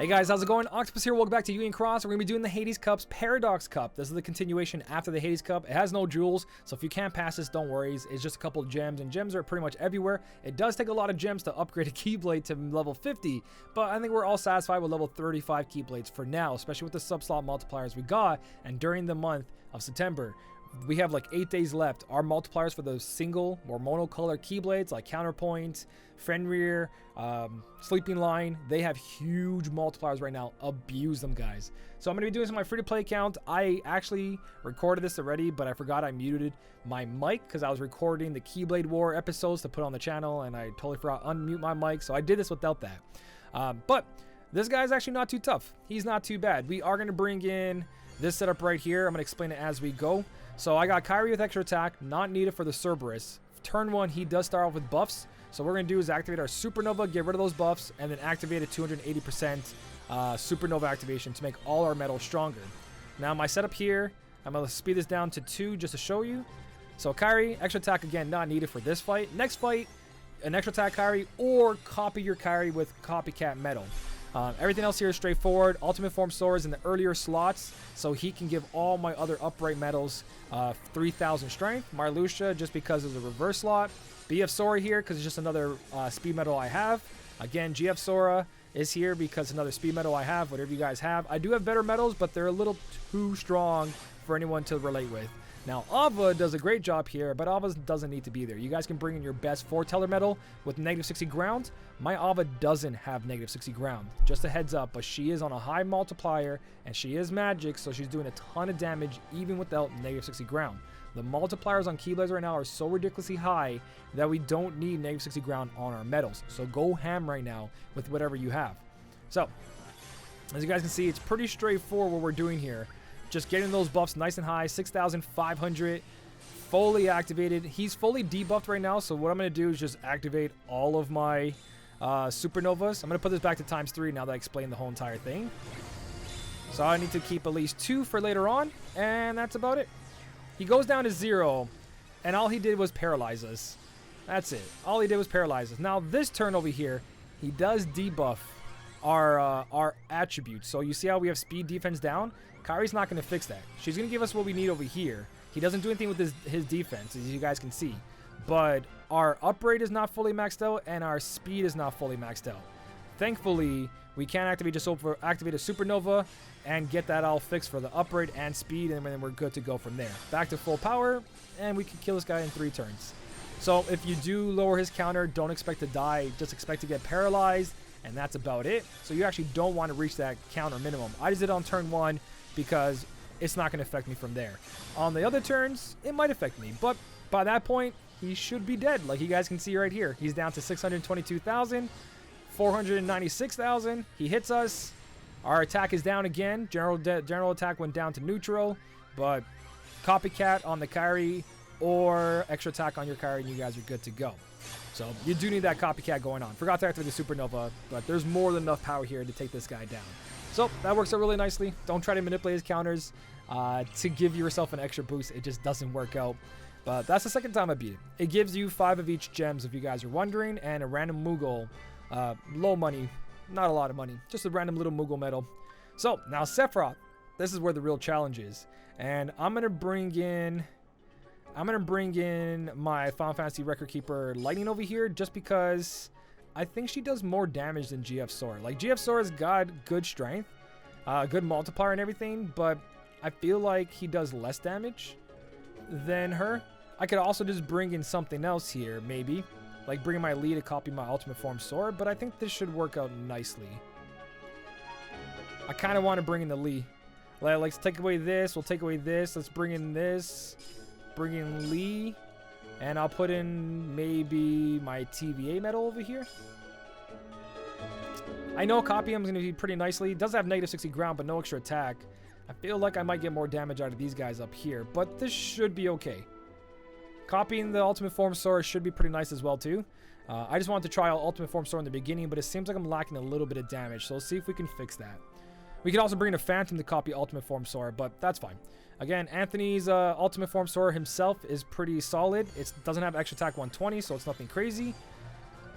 Hey guys, how's it going? Octopus here, welcome back to Union Cross. We're going to be doing the Hades Cup's Paradox Cup. This is the continuation after the Hades Cup. It has no jewels, so if you can't pass this, don't worry. It's just a couple of gems, and gems are pretty much everywhere. It does take a lot of gems to upgrade a Keyblade to level 50, but I think we're all satisfied with level 35 Keyblades for now, especially with the sub-slot multipliers we got, and during the month of September. We have like 8 days left. Our multipliers for those single or monocolor Keyblades like Counterpoint, Fenrir, Sleeping Line, they have huge multipliers right now. Abuse them, guys. So I'm going to be doing this on my free-to-play account. I actually recorded this already, but I forgot I muted my mic because I was recording the Keyblade War episodes to put on the channel, and I totally forgot to unmute my mic, so I did this without that. But this guy's actually not too tough. He's not too bad. We are going to bring in this setup right here. I'm going to explain it as we go. So I got Kyrie with extra attack, not needed for the Cerberus. Turn 1, he does start off with buffs. So what we're going to do is activate our Supernova, get rid of those buffs, and then activate a 280% Supernova activation to make all our metals stronger. Now my setup here, I'm going to speed this down to 2 just to show you. So Kyrie, extra attack again, not needed for this fight. Next fight, an extra attack Kyrie, or copy your Kyrie with copycat metal. Everything else here is straightforward. Ultimate Form Sora is in the earlier slots, so he can give all my other upright metals 3,000 strength. Marluxia, just because of the reverse slot. BF Sora here, because it's just another speed metal I have. Again, GF Sora is here because another speed metal I have, whatever you guys have. I do have better metals, but they're a little too strong for anyone to relate with. Now, Ava does a great job here, but Ava doesn't need to be there. You guys can bring in your best foreteller metal with negative 60 ground. My Ava doesn't have negative 60 ground. Just a heads up, but she is on a high multiplier, and she is magic, so she's doing a ton of damage even without negative 60 ground. The multipliers on Keyblades right now are so ridiculously high that we don't need negative 60 ground on our metals. So go ham right now with whatever you have. So, as you guys can see, it's pretty straightforward what we're doing here. Just getting those buffs nice and high, 6,500, fully activated. He's fully debuffed right now, so what I'm going to do is just activate all of my Supernovas. I'm going to put this back to ×3 now that I explained the whole entire thing. So I need to keep at least 2 for later on, and that's about it. He goes down to 0, and all he did was paralyze us. That's it. All he did was paralyze us. Now, this turn over here, he does debuff our attributes. So you see how we have speed defense down? Kyrie's not going to fix that. She's going to give us what we need over here. He doesn't do anything with his defense, as you guys can see. But our upright is not fully maxed out, and our speed is not fully maxed out. Thankfully, we can activate a Supernova and get that all fixed for the upright and speed, and then we're good to go from there. Back to full power, and we can kill this guy in 3 turns. So if you do lower his counter, don't expect to die. Just expect to get paralyzed, and that's about it. So you actually don't want to reach that counter minimum. I just did it on turn 1 because it's not going to affect me from there. On the other turns, it might affect me, but by that point, he should be dead. Like you guys can see right here, he's down to 622,000, 496,000. He hits us. Our attack is down again. General attack went down to neutral, but copycat on the Kyrie or extra attack on your Kyrie, and you guys are good to go. So you do need that copycat going on. Forgot to activate the Supernova, but there's more than enough power here to take this guy down. So that works out really nicely. Don't try to manipulate his counters to give yourself an extra boost. It just doesn't work out. But that's the second time I beat it. It gives you 5 of each gems, if you guys are wondering, and a random Moogle. Low money. Not a lot of money. Just a random little Moogle medal. So now Sephiroth. This is where the real challenge is. And I'm going to bring in my Final Fantasy Record Keeper Lightning over here just because I think she does more damage than GF Sora. Like, GF Sora's got good strength, good multiplier and everything, but I feel like he does less damage than her. I could also just bring in something else here, maybe. Like, bring my Lee to copy my Ultimate Form Sora, but I think this should work out nicely. I kind of want to bring in the Lee. Let's take away this, we'll take away this, let's bring in this. Bring in Lee, and I'll put in maybe my TVA medal over here. I know copy him is going to be pretty nicely. It does have negative 60 ground, but no extra attack. I feel like I might get more damage out of these guys up here, but this should be okay. Copying the Ultimate Form Sora should be pretty nice as well too. I just wanted to try out Ultimate Form Sora in the beginning, but it seems like I'm lacking a little bit of damage, so let's see if we can fix that. We could also bring in a Phantom to copy Ultimate Form Sora, but that's fine. Again, Anthony's Ultimate Form Sora himself is pretty solid. It doesn't have extra attack 120, so it's nothing crazy.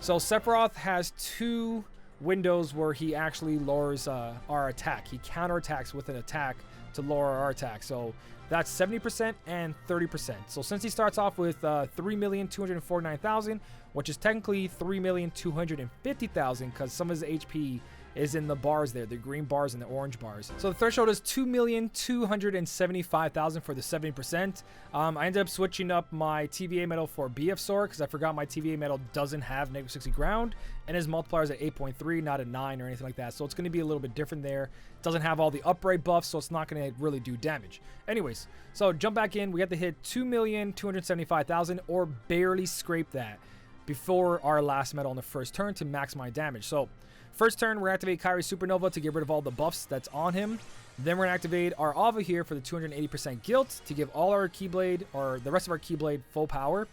So Sephiroth has 2 windows where he actually lowers our attack. He counterattacks with an attack to lower our attack. So that's 70% and 30%. So since he starts off with 3,249,000, which is technically 3,250,000 because some of his HP is in the bars there, the green bars and the orange bars. So the threshold is 2,275,000 for the 70%. I ended up switching up my TVA medal for BF Sword because I forgot my TVA medal doesn't have -60 ground, and his multiplier is at 8.3, not at 9 or anything like that. So it's going to be a little bit different there. It doesn't have all the upgrade buffs, so it's not going to really do damage. Anyways, so jump back in. We have to hit 2,275,000 or barely scrape that before our last medal on the first turn to max my damage. So first turn, we're going to activate Kairi Supernova to get rid of all the buffs that's on him. Then we're going to activate our Ava here for the 280% guilt to give all our Keyblade, or the rest of our Keyblade, full power.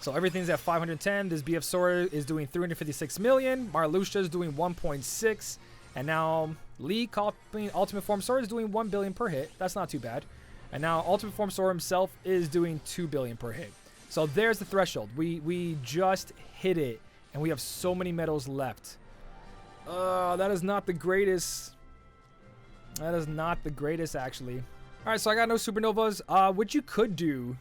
So everything's at 510. This BF Sword is doing 356 million. Marluxia is doing 1.6. And now Lee copying Ultimate Form Sword is doing 1 billion per hit. That's not too bad. And now Ultimate Form Sword himself is doing 2 billion per hit. So there's the threshold. We just hit it, and we have so many medals left. That is not the greatest. That is not the greatest, actually. All right, so I got no supernovas. What you could do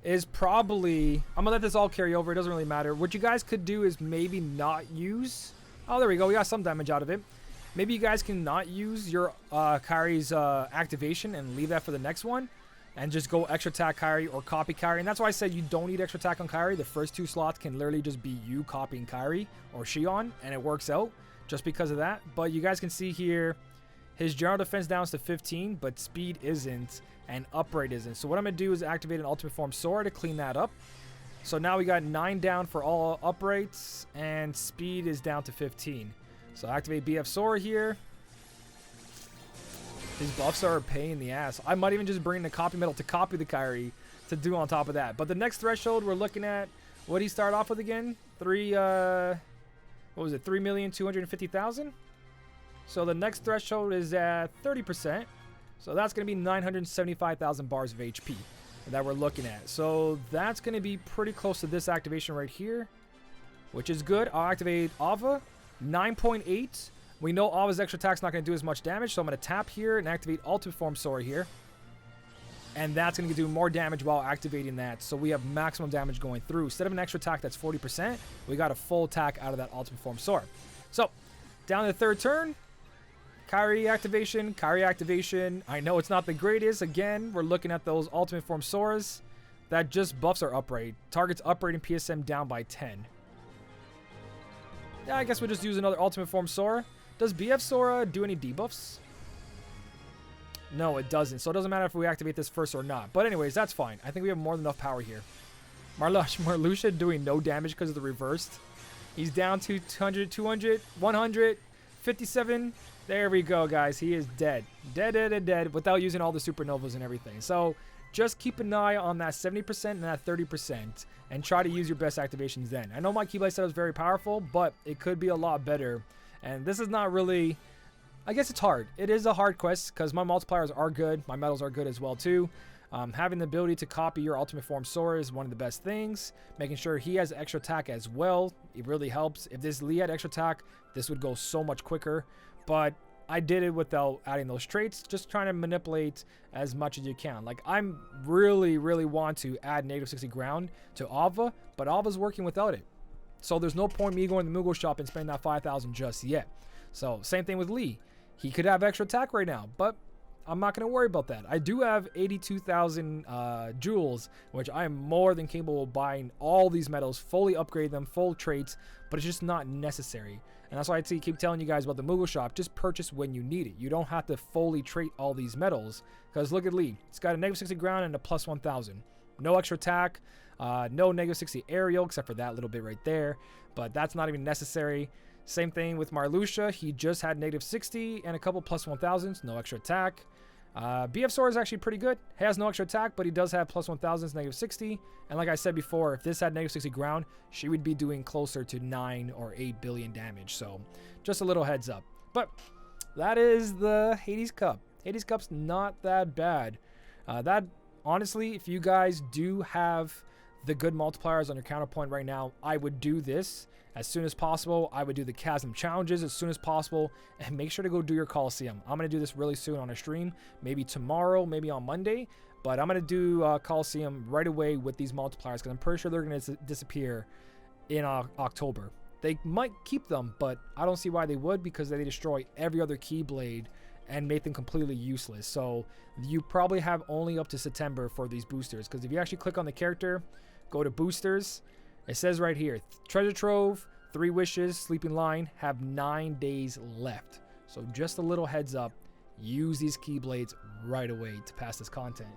is probably... I'm going to let this all carry over. It doesn't really matter. What you guys could do is maybe not use... Oh, there we go. We got some damage out of it. Maybe you guys can not use your Kairi's activation and leave that for the next one. And just go extra attack Kairi or copy Kairi. And that's why I said you don't need extra attack on Kairi. The first 2 slots can literally just be you copying Kairi or Shion, and it works out just because of that. But you guys can see here, his general defense down to 15, but speed isn't, and upgrade isn't. So what I'm going to do is activate an Ultimate Form Sword to clean that up. So now we got 9 down for all uprates, and speed is down to 15. So activate BF Sword here. These buffs are a pain in the ass. I might even just bring the copy medal to copy the Kairi to do on top of that. But the next threshold, we're looking at, what did he start off with again? What was it? 3,250,000? So the next threshold is at 30%. So that's going to be 975,000 bars of HP that we're looking at. So that's going to be pretty close to this activation right here, which is good. I'll activate Ava. 9.8. We know Ava's extra attack's not going to do as much damage, so I'm going to tap here and activate Ultimate Form Sword here. And that's going to do more damage while activating that, so we have maximum damage going through. Instead of an extra attack that's 40%, we got a full attack out of that Ultimate Form Sword. So, down to the third turn, Kairi activation. I know it's not the greatest. Again, we're looking at those Ultimate Form Swords. That just buffs our upgrade. Target's upgrade and PSM down by 10. Yeah, I guess we'll just use another Ultimate Form Sora. Does BF Sora do any debuffs? No, it doesn't. So it doesn't matter if we activate this first or not. But anyways, that's fine. I think we have more than enough power here. Marluxia doing no damage because of the reversed. He's down to 200, 200, 100, 57. There we go, guys. He is dead. Dead without using all the supernovas and everything. So just keep an eye on that 70% and that 30% and try to use your best activations then. I know my Keyblade setup is very powerful, but it could be a lot better. And this is not really... I guess it's hard. It is a hard quest because my multipliers are good. My medals are good as well too. Having the ability to copy your Ultimate Form Sora is one of the best things. Making sure he has extra attack as well. It really helps. If this Lee had extra attack, this would go so much quicker. But I did it without adding those traits. Just trying to manipulate as much as you can. Like, I'm really want to add -60 ground to Ava, but Ava's working without it. So there's no point me going to the Moogle shop and spending that 5,000 just yet. So same thing with Lee. He could have extra attack right now, but I'm not going to worry about that. I do have 82,000 jewels, which I am more than capable of buying all these medals, fully upgrade them, full traits, but it's just not necessary. And that's why I keep telling you guys about the Moogle shop. Just purchase when you need it. You don't have to fully trait all these medals, because look at Lee. It's got a -60 ground and a +1,000. No extra attack, no -60 aerial, except for that little bit right there, but that's not even necessary. Same thing with Marluxia. He just had -60 and a couple +1,000s, no extra attack. BF Sora is actually pretty good. He has no extra attack, but he does have +1,000s, -60. And like I said before, if this had -60 ground, she would be doing closer to 9 or 8 billion damage. So just a little heads up. But that is the Hades Cup. Hades Cup's not that bad. That honestly, if you guys do have the good multipliers on your counterpoint right now, I would do this as soon as possible. I would do the chasm challenges as soon as possible, and make sure to go do your Coliseum. I'm going to do this really soon on a stream, maybe tomorrow, maybe on Monday, but I'm going to do Coliseum right away with these multipliers, because I'm pretty sure they're going to disappear in October. They might keep them, but I don't see why they would, because they destroy every other Keyblade and make them completely useless. So you probably have only up to September for these boosters, because if you actually click on the character, go to boosters, it says right here, Treasure Trove, 3 Wishes, Sleeping Line have 9 days left. So just a little heads up, use these Keyblades right away to pass this content.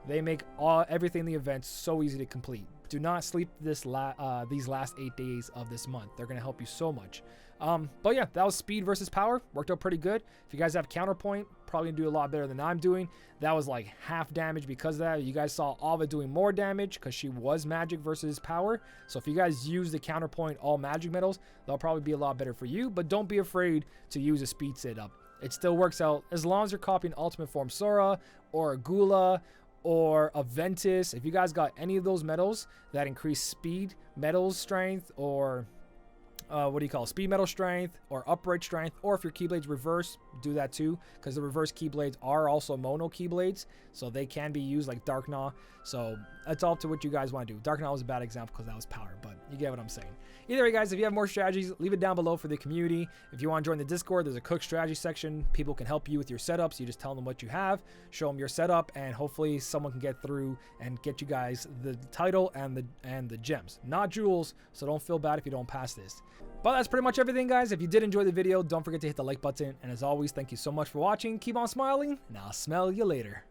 They make everything in the event so easy to complete. Do not sleep these last 8 days of this month. They're going to help you so much. But yeah, that was speed versus power. Worked out pretty good. If you guys have counterpoint, probably going to do a lot better than I'm doing. That was like half damage because of that. You guys saw Ava doing more damage because she was magic versus power. So if you guys use the counterpoint all magic medals, they'll probably be a lot better for you. But don't be afraid to use a speed setup. It still works out as long as you're copying Ultimate Form Sora or a Gula or a Ventus. If you guys got any of those medals that increase speed, medals strength, or what do you call it? Speed metal strength or upright strength, or if your Keyblade's reverse, do that too, because the reverse Keyblades are also mono Keyblades, so they can be used like Dark Gnaw. So it's all up to what you guys want to do. Dark Gnaw was a bad example because that was power, but you get what I'm saying. Either way, guys, if you have more strategies, leave it down below for the community. If you want to join the Discord, there's a cook strategy section. People can help you with your setups. You just tell them what you have, show them your setup, and hopefully someone can get through and get you guys the title and the gems. Not jewels, so don't feel bad if you don't pass this. But that's pretty much everything, guys. If you did enjoy the video, don't forget to hit the like button. And as always, thank you so much for watching. Keep on smiling, and I'll smell you later.